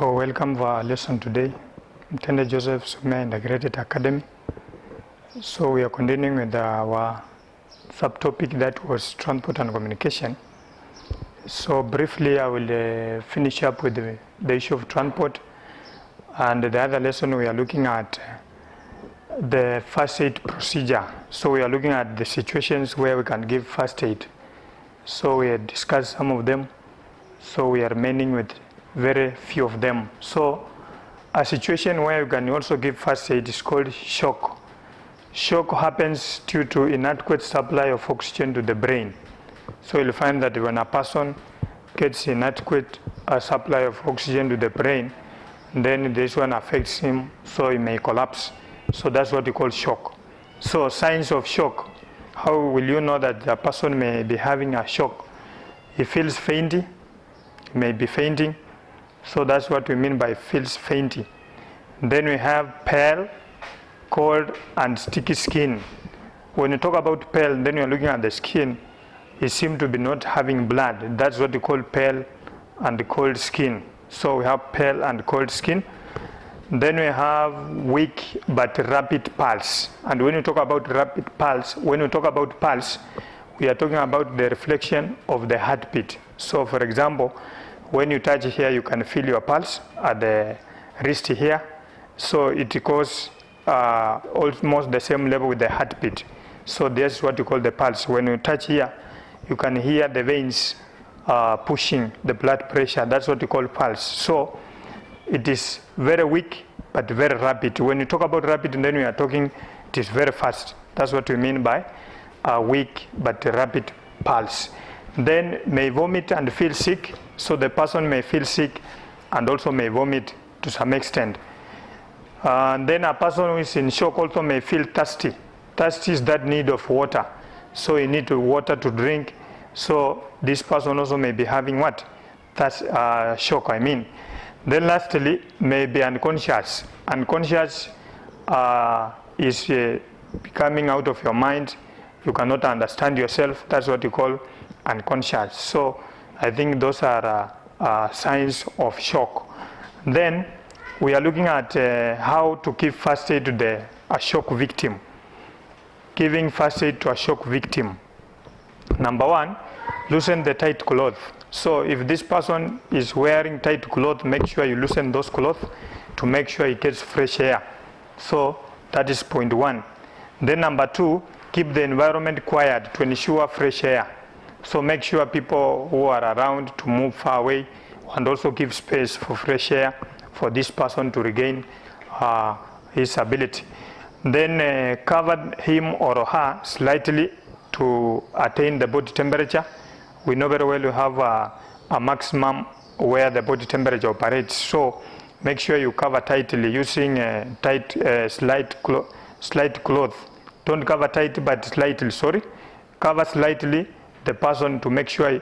So welcome for our lesson today. I'm Tender Joseph SUMEYA Integrated Academy. So we are continuing with our subtopic that was transport and communication. So briefly I will finish up with the issue of transport, and the other lesson we are looking at the first aid procedure. So we are looking at the situations where we can give first aid. So we have discussed some of them. So we are remaining with very few of them. So a situation where you can also give first aid is called shock. Shock happens due to inadequate supply of oxygen to the brain. So you'll find that when a person gets inadequate supply of oxygen to the brain, then this one affects him, so he may collapse. So that's what you call shock. So signs of shock. How will you know that the person may be having a shock? He feels fainty, he may be fainting. So that's what we mean by feels fainty. Then we have pale, cold, and sticky skin. When you talk about pale, then you're looking at the skin. It seems to be not having blood. That's what you call pale and cold skin. So we have pale and cold skin. Then we have weak but rapid pulse. And when you talk about rapid pulse, we are talking about the reflection of the heartbeat. So for example, when you touch here, you can feel your pulse at the wrist here. So it goes almost the same level with the heartbeat. So that's what you call the pulse. When you touch here, you can hear the veins pushing the blood pressure. That's what you call pulse. So it is very weak but very rapid. When you talk about rapid, then we are talking it is very fast. That's what we mean by weak but rapid pulse. Then may vomit and feel sick. So the person may feel sick and also may vomit to some extent. Then a person who is in shock also may feel thirsty. Thirsty is that need of water. So you need water to drink. So this person also may be having what? That's shock, I mean. Then lastly, may be unconscious. Unconscious is becoming out of your mind. You cannot understand yourself. That's what you call unconscious. So I think those are signs of shock. Then we are looking at how to give first aid to a shock victim. Giving first aid to a shock victim. Number one, loosen the tight cloth. So if this person is wearing tight cloth, make sure you loosen those clothes to make sure he gets fresh air. So that is point one. Then number two, keep the environment quiet to ensure fresh air. So make sure people who are around to move far away, and also give space for fresh air for this person to regain his ability. Then cover him or her slightly to attain the body temperature. We know very well you have a maximum where the body temperature operates. So make sure you cover tightly using slight cloth. Don't cover tight but slightly, sorry. Cover slightly the person to make sure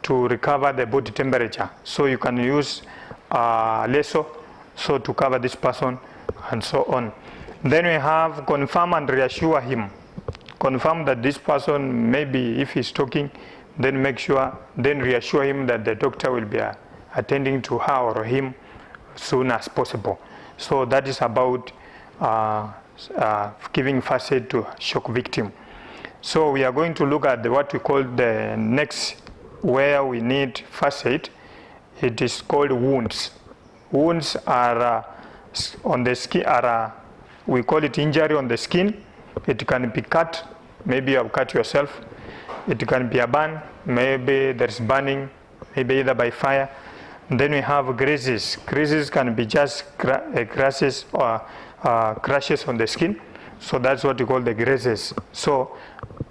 to recover the body temperature. So you can use lasso so to cover this person and so on. Then we have confirm and reassure him. Confirm that this person, maybe if he's talking, then make sure, then reassure him that the doctor will be attending to her or him soon as possible. So that is about giving first aid to shock victim. So we are going to look at what we call the next where we need first aid. It is called wounds. Wounds are on the skin, we call it injury on the skin. It can be cut, maybe you have cut yourself. It can be a burn, maybe there's burning, maybe either by fire. Then we have grazes. Grazes can be just crashes or crashes on the skin. So that's what you call the grazes. So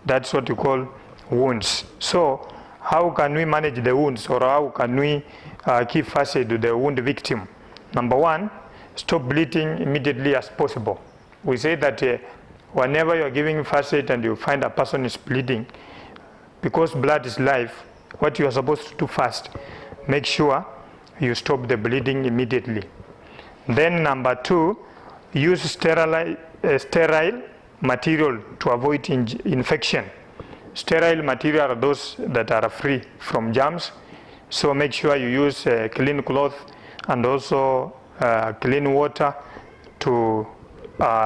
that's what you call wounds. So how can we manage the wounds, or how can we give first aid to the wound victim? Number one, stop bleeding immediately as possible. We say that whenever you're giving first aid and you find a person is bleeding, because blood is life, what you are supposed to do first, make sure you stop the bleeding immediately. Then number two, use sterile material to avoid infection. Sterile material are those that are free from germs. So make sure you use clean cloth and also clean water to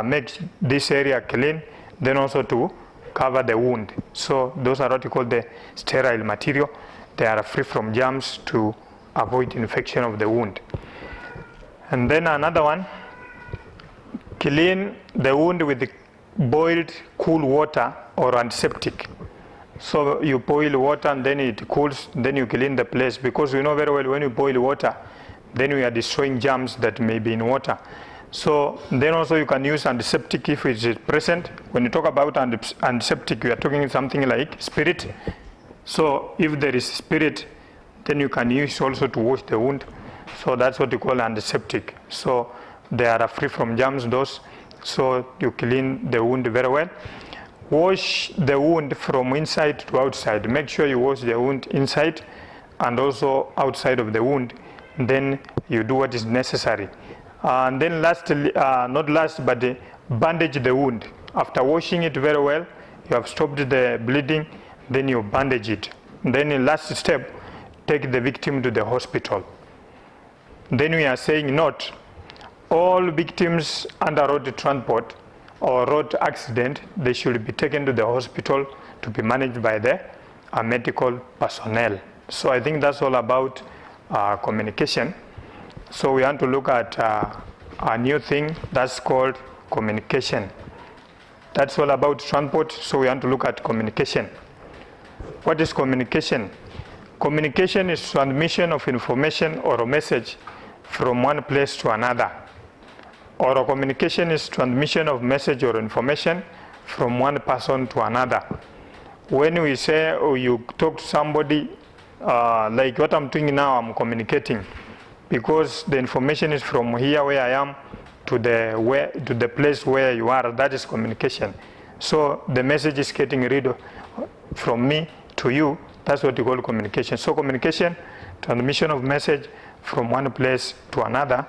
make this area clean, then also to cover the wound. So those are what you call the sterile material. They are free from germs to avoid infection of the wound. And then another one, clean the wound with boiled cool water or antiseptic. So you boil water and then it cools, then you clean the place, because we know very well when you boil water, then we are destroying germs that may be in water. So then also you can use antiseptic if it is present. When you talk about antiseptic, we are talking something like spirit. So if there is spirit, then you can use also to wash the wound. So that's what you call antiseptic. So they are free from germs, those. So you clean the wound very well. Wash the wound from inside to outside. Make sure you wash the wound inside and also outside of the wound. Then you do what is necessary. And then lastly, not last, but bandage the wound. After washing it very well, you have stopped the bleeding, then you bandage it. Then in last step, take the victim to the hospital. Then we are saying note, all victims under road transport or road accident, they should be taken to the hospital to be managed by the medical personnel. So I think that's all about communication. So we want to look at a new thing that's called communication. That's all about transport, so we want to look at communication. What is communication? Communication is transmission of information or a message from one place to another. Oral communication is transmission of message or information from one person to another. When we say, oh, you talk to somebody, like what I'm doing now, I'm communicating, because the information is from here where I am to the place where you are. That is communication. So the message is getting read from me to you. That's what you call communication. So communication, transmission of message from one place to another.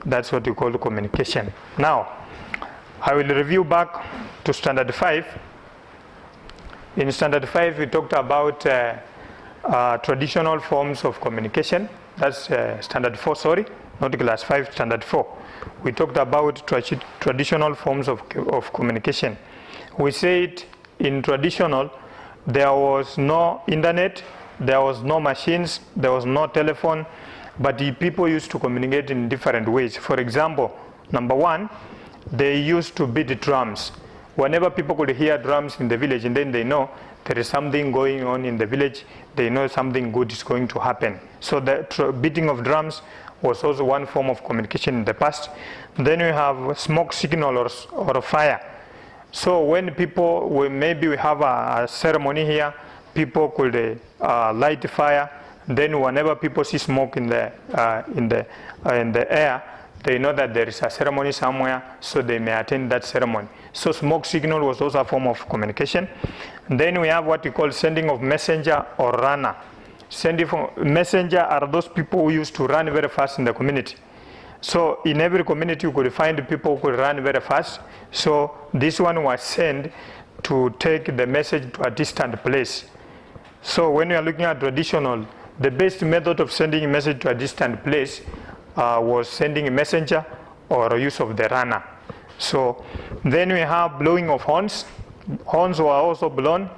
That's what you call communication. Now, I will review back to standard 5. In standard 5, we talked about traditional forms of communication. That's standard 4, sorry, not class 5, standard 4. We talked about traditional forms of communication. We said in traditional, there was no internet, there was no machines, there was no telephone, but the people used to communicate in different ways. For example, number 1, they used to beat drums. Whenever people could hear drums in the village, and then they know there is something going on in the village, they know something good is going to happen. So the beating of drums was also one form of communication in the past. Then we have smoke signal or fire. So when people, maybe we have a ceremony here, people could light fire. Then whenever people see smoke in the air, they know that there is a ceremony somewhere, so they may attend that ceremony. So smoke signal was also a form of communication. Then we have what we call sending of messenger or runner. Sending from messenger are those people who used to run very fast in the community. So in every community you could find people who could run very fast. So this one was sent to take the message to a distant place. So when we are looking at traditional, the best method of sending a message to a distant place was sending a messenger or use of the runner. So then we have blowing of horns. Horns were also blown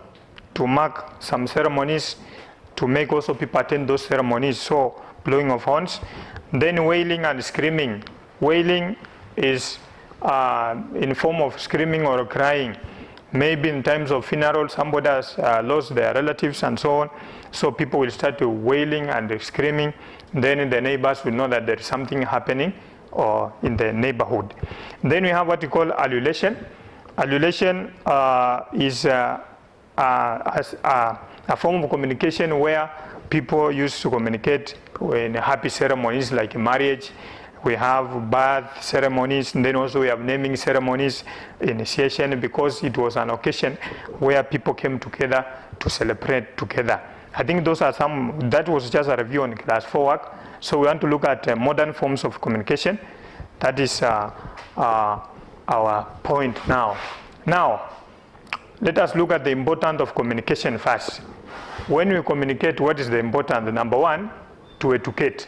to mark some ceremonies, to make also people attend those ceremonies. So blowing of horns. Then wailing and screaming. Wailing is in form of screaming or crying. Maybe in times of funeral, somebody has lost their relatives and so on. So people will start to wailing and screaming. Then the neighbors will know that there is something happening or in the neighborhood. Then we have what we call ululation. Ululation is a form of communication where people used to communicate in happy ceremonies like marriage. We have birth ceremonies, and then also we have naming ceremonies, initiation, because it was an occasion where people came together to celebrate together. I think those are some, that was just a review on class 4 work. So we want to look at modern forms of communication. That is our point now. Now, let us look at the importance of communication first. When we communicate, what is the importance? Number 1, to educate.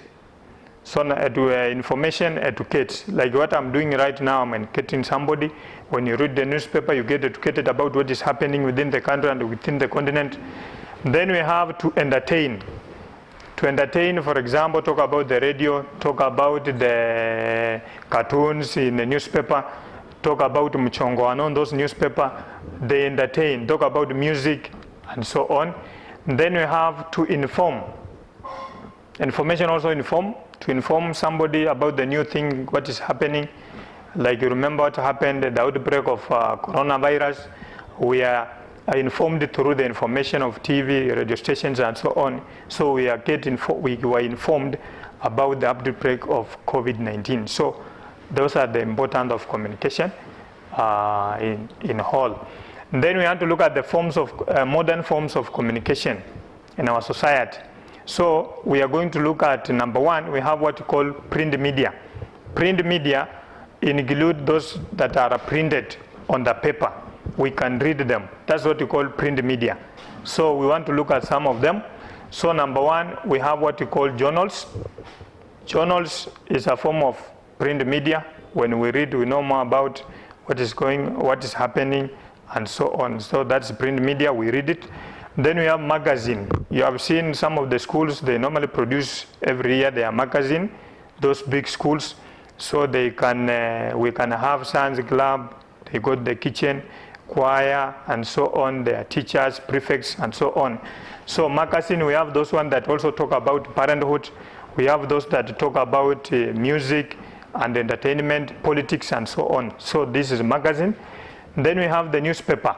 So information educates, like what I'm doing right now, I'm educating somebody. When you read the newspaper, you get educated about what is happening within the country and within the continent. Then we have to entertain. To entertain, for example, talk about the radio, talk about the cartoons in the newspaper, talk about mchongoano on those newspaper, they entertain, talk about music and so on. Then we have to inform. Information also inform, to inform somebody about the new thing, what is happening. Like you remember what happened, the outbreak of coronavirus. We are informed through the information of TV, radio stations and so on. So we were informed about the outbreak of COVID-19. So those are the importance of communication in whole. And then we have to look at the forms of modern forms of communication in our society. So we are going to look at number one, we have what we call print media. Print media include those that are printed on the paper. We can read them. That's what we call print media. So we want to look at some of them. So number one, we have what we call journals. Journals is a form of print media. When we read, we know more about what is happening and so on. So that's print media, we read it. Then we have magazine. You have seen some of the schools, they normally produce every year their magazine, those big schools. So they can, we can have science club, they got the kitchen, choir, and so on, their teachers, prefects, and so on. So magazine, we have those ones that also talk about parenthood. We have those that talk about music and entertainment, politics, and so on. So this is magazine. Then we have the newspaper.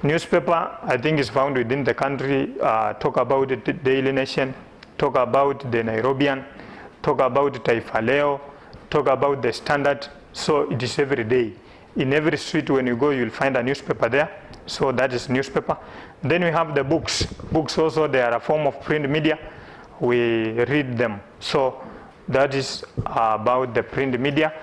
Newspaper, I think, is found within the country. Talk about the Daily Nation, talk about the Nairobian, talk about Taifa Leo, talk about the Standard. So it is every day. In every street when you go, you'll find a newspaper there. So that is newspaper. Then we have the books. Books also, they are a form of print media. We read them. So that is about the print media.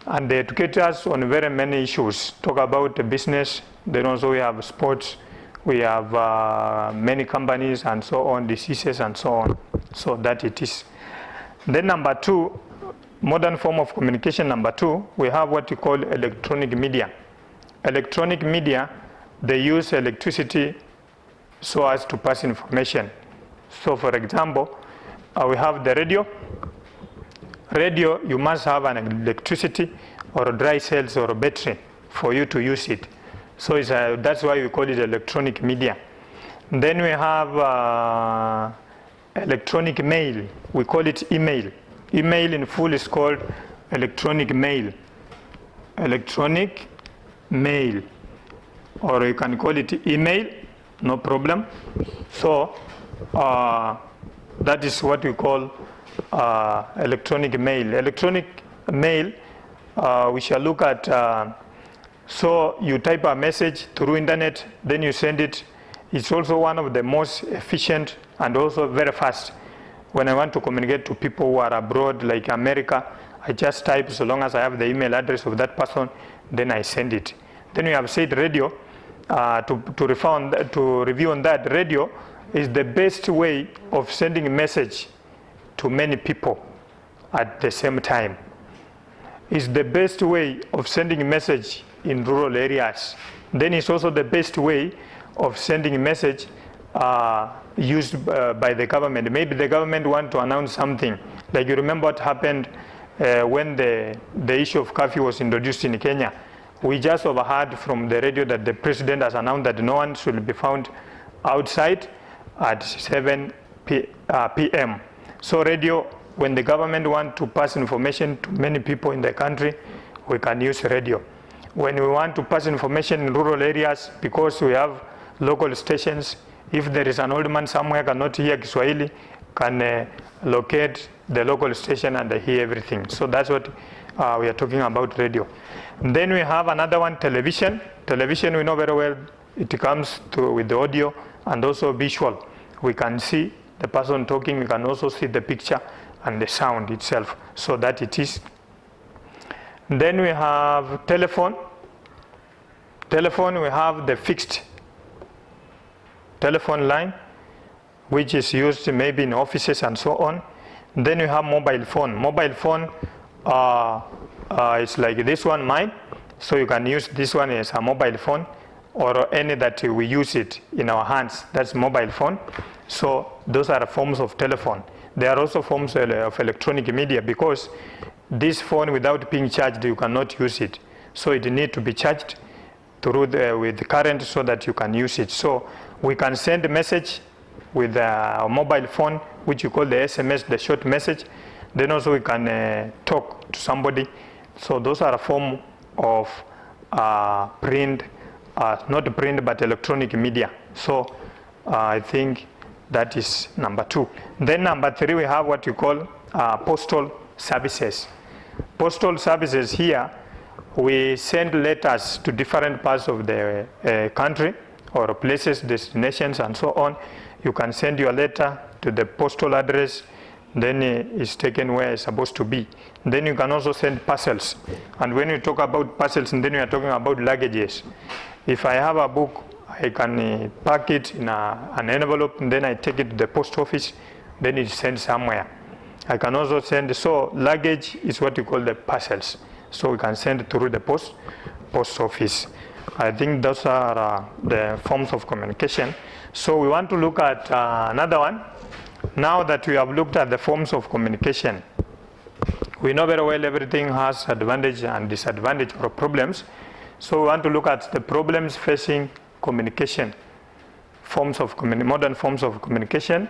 And they educate us on very many issues. Talk about the business. Then also we have sports. We have many companies and so on, diseases and so on. So that it is. Then number two, modern form of communication number two, we have what we call electronic media. Electronic media, they use electricity so as to pass information. So for example, we have the radio. Radio, you must have an electricity or a dry cells or a battery for you to use it. So that's why we call it electronic media. Then we have electronic mail. We call it email. Email in full is called electronic mail. Electronic mail. Or you can call it email, no problem. So that is what we call electronic mail. Electronic mail, we shall look at, so you type a message through internet, then you send it. It's also one of the most efficient and also very fast. When I want to communicate to people who are abroad, like America, I just type, so long as I have the email address of that person, then I send it. Then we have said radio, to review on that, radio is the best way of sending a message to many people at the same time. It's the best way of sending a message in rural areas. Then it's also the best way of sending a message used by the government. Maybe the government want to announce something. Like you remember what happened when the issue of curfew was introduced in Kenya. We just overheard from the radio that the president has announced that no one should be found outside at 7 p.m. So radio, when the government want to pass information to many people in the country, we can use radio. When we want to pass information in rural areas, because we have local stations, if there is an old man somewhere cannot hear Kiswahili, can locate the local station and hear everything. So that's what we are talking about, radio. And then we have another one, television. Television, we know very well, it comes with the audio and also visual. We can see the person talking, we can also see the picture and the sound itself. So that it is. Then we have telephone. Telephone, we have the fixed telephone line, which is used maybe in offices and so on. Then you have mobile phone. Mobile phone is like this one, mine. So you can use this one as a mobile phone, or any that we use it in our hands. That's mobile phone. So those are forms of telephone. There are also forms of electronic media, because this phone without being charged, you cannot use it. So it needs to be charged through with the current so that you can use it. So we can send a message with a mobile phone, which you call the SMS, the short message. Then also we can talk to somebody. So those are a form of print, not print, but electronic media. So I think that is number 2. Then number 3, we have what you call postal services. Postal services here, we send letters to different parts of the country, or places, destinations, and so on. You can send your letter to the postal address, then it's taken where it's supposed to be. Then you can also send parcels. And when you talk about parcels, then you are talking about luggages. If I have a book, I can pack it in an envelope, and then I take it to the post office, then it's sent somewhere. I can also send, so luggage is what you call the parcels. So we can send through the post office. I think those are the forms of communication. So we want to look at another one. Now that we have looked at the forms of communication, we know very well everything has advantage and disadvantage or problems. So we want to look at the problems facing communication, modern forms of communication.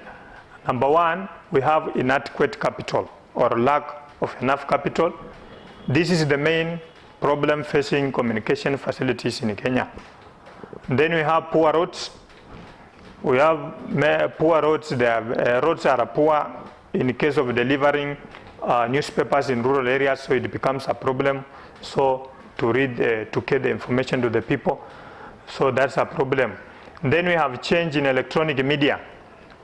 Number 1, we have inadequate capital, or lack of enough capital. This is the main problem facing communication facilities in Kenya. Then we have poor roads. We have poor roads. Roads are poor in case of delivering newspapers in rural areas, so it becomes a problem. So to get the information to the people, so that's a problem. Then we have change in electronic media.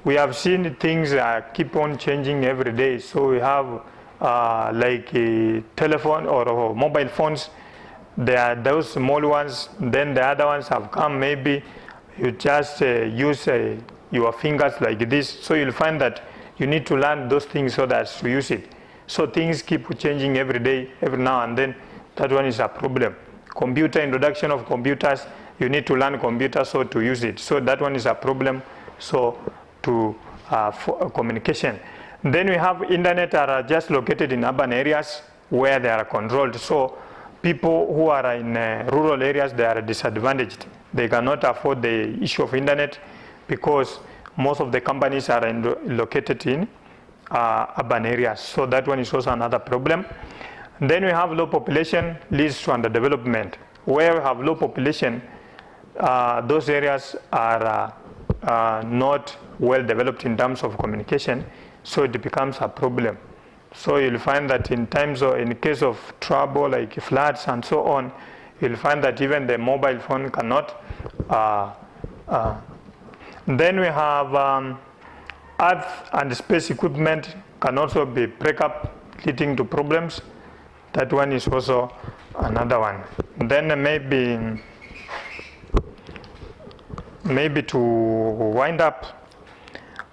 We have seen things keep on changing every day. So we have like telephone or mobile phones. There are those small ones. Then the other ones have come. Maybe you just use your fingers like this. So you'll find that you need to learn those things so that to use it. So things keep changing every day, every now and then. That one is a problem. Computer, introduction of computers. You need to learn computers so to use it. So that one is a problem. So to for communication. Then we have internet are just located in urban areas where they are controlled. So people who are in rural areas, they are disadvantaged. They cannot afford the issue of internet because most of the companies are located in urban areas. So that one is also another problem. Then we have low population leads to underdevelopment. Where we have low population, those areas are not well developed in terms of communication, so it becomes a problem. So you'll find that in case of trouble like floods and so on, you'll find that even the mobile phone cannot. Then we have earth and space equipment can also be break up, leading to problems. That one is also another one. Then maybe to wind up,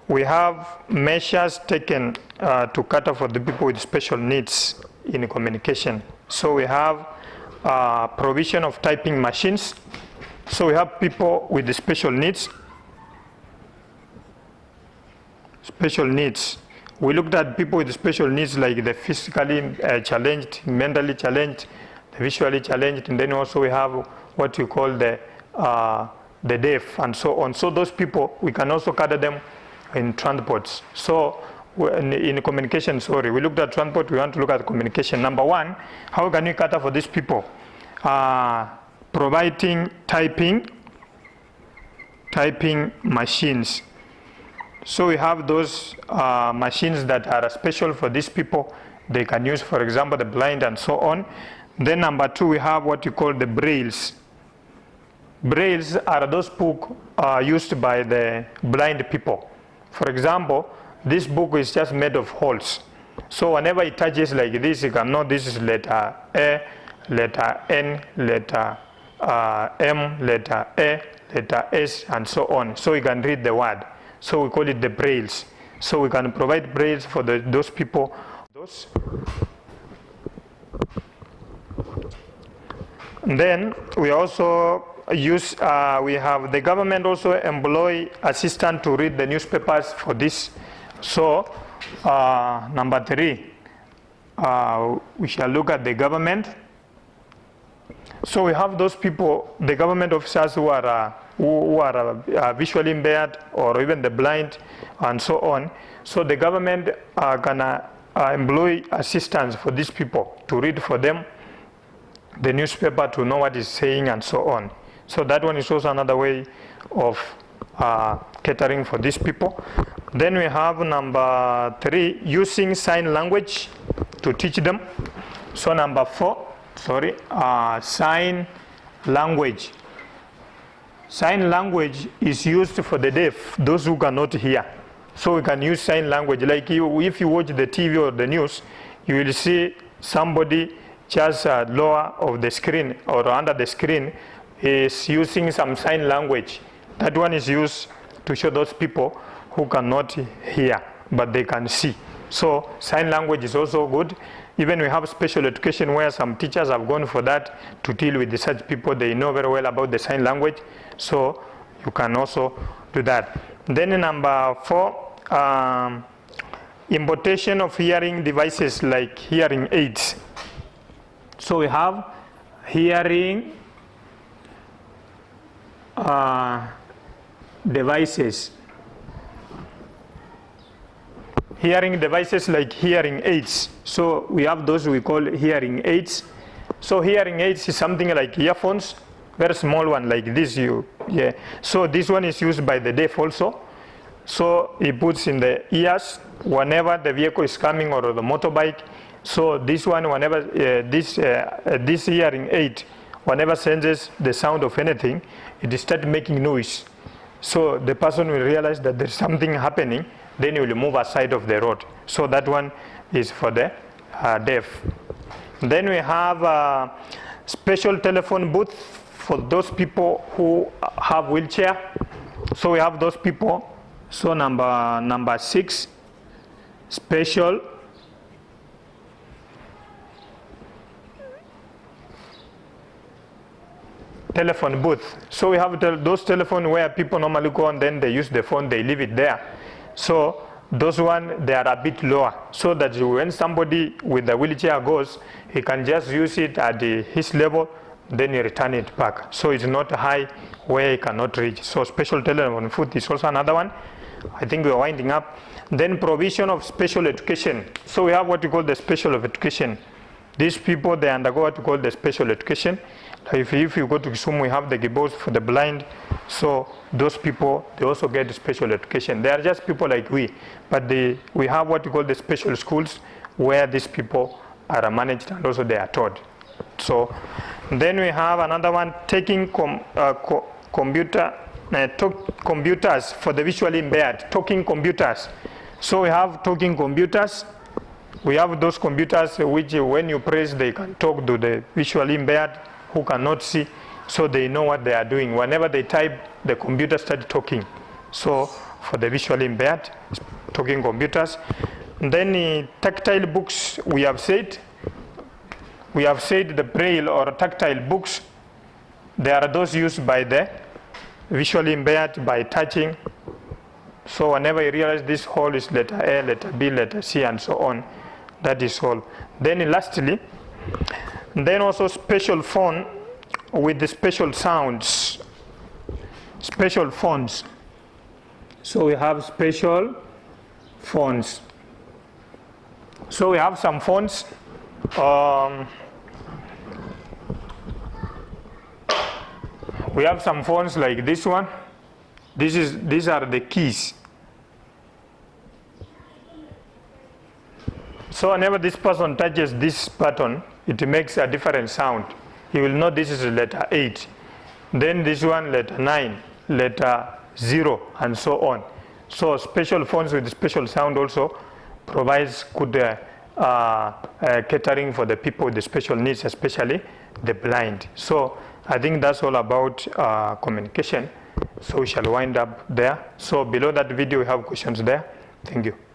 we have measures taken to cater for the people with special needs in communication. So we have provision of typing machines. So we have people with the special needs. We looked at people with special needs like the physically challenged, mentally challenged, the visually challenged, and then also we have what you call the deaf and so on. So those people, we can also cater them in transports. So in communication, we looked at transport, we want to look at communication. Number 1, how can we cater for these people? Providing typing machines. So we have those machines that are special for these people. They can use, for example, the blind and so on. Then number 2, we have what you call the brailles. Brailles are those books used by the blind people. For example, this book is just made of holes. So whenever it touches like this, you can know this is letter A, letter N, letter M, letter A, letter S, and so on. So you can read the word. So we call it the brailles. So we can provide braille for those people. And then we also use, we have the government also employ assistant to read the newspapers for this. So number 3, we shall look at the government. So we have those people, the government officers who are visually impaired or even the blind and so on. So the government can employ assistants for these people to read for them the newspaper, to know what is saying and so on. So that one is also another way of catering for these people. Then we have number 3, using sign language to teach them. So number 4, sign language. Sign language is used for the deaf, those who cannot hear. So we can use sign language. Like if you watch the TV or the news, you will see somebody just lower of the screen or under the screen is using some sign language. That one is used to show those people who cannot hear but they can see. So sign language is also good. Even we have special education where some teachers have gone for that to deal with such people. They know very well about the sign language. So you can also do that. Then number 4, importation of hearing devices like hearing aids. So we have hearing devices. Hearing devices like hearing aids. So we have those we call hearing aids. So hearing aids is something like earphones, very small one like this. So this one is used by the deaf also. So he puts in the ears whenever the vehicle is coming or the motorbike. So this one, whenever this hearing aid, whenever senses the sound of anything, it starts making noise. So the person will realize that there's something happening, then he will move aside of the road. So that one is for the deaf. Then we have a special telephone booth for those people who have wheelchair. So we have those people. So number 6, special telephone booth. So we have those telephones where people normally go and then they use the phone, they leave it there. So those one, they are a bit lower, so that when somebody with the wheelchair goes, he can just use it at his level, then he return it back. So it's not high where he cannot reach. So special telephone booth is also another one. I think we're winding up. Then provision of special education. So we have what we call the special education. These people, they undergo what we call the special education. If you go to Kisumu, we have the gibos for the blind. So those people, they also get special education. They are just people like we, but we have what we call the special schools where these people are managed and also they are taught. So then we have another one, taking computers for the visually impaired, talking computers. So we have talking computers. We have those computers which when you press, they can talk to the visually impaired who cannot see, so they know what they are doing. Whenever they type, the computer starts talking. So for the visually impaired, talking computers. And then tactile books, we have said the braille or tactile books, they are those used by the visually impaired by touching. So whenever you realize this whole is letter A, letter B, letter C, and so on, that is all. Then lastly, then also special phone with the special sounds, special phones. So we have special phones. So we have some phones. We have some phones like this one. These are the keys. So whenever this person touches this button, it makes a different sound. You will know this is letter 8. Then this one, letter 9, letter 0, and so on. So special phones with special sound also provides good catering for the people with the special needs, especially the blind. So I think that's all about communication. So we shall wind up there. So below that video we have questions there. Thank you.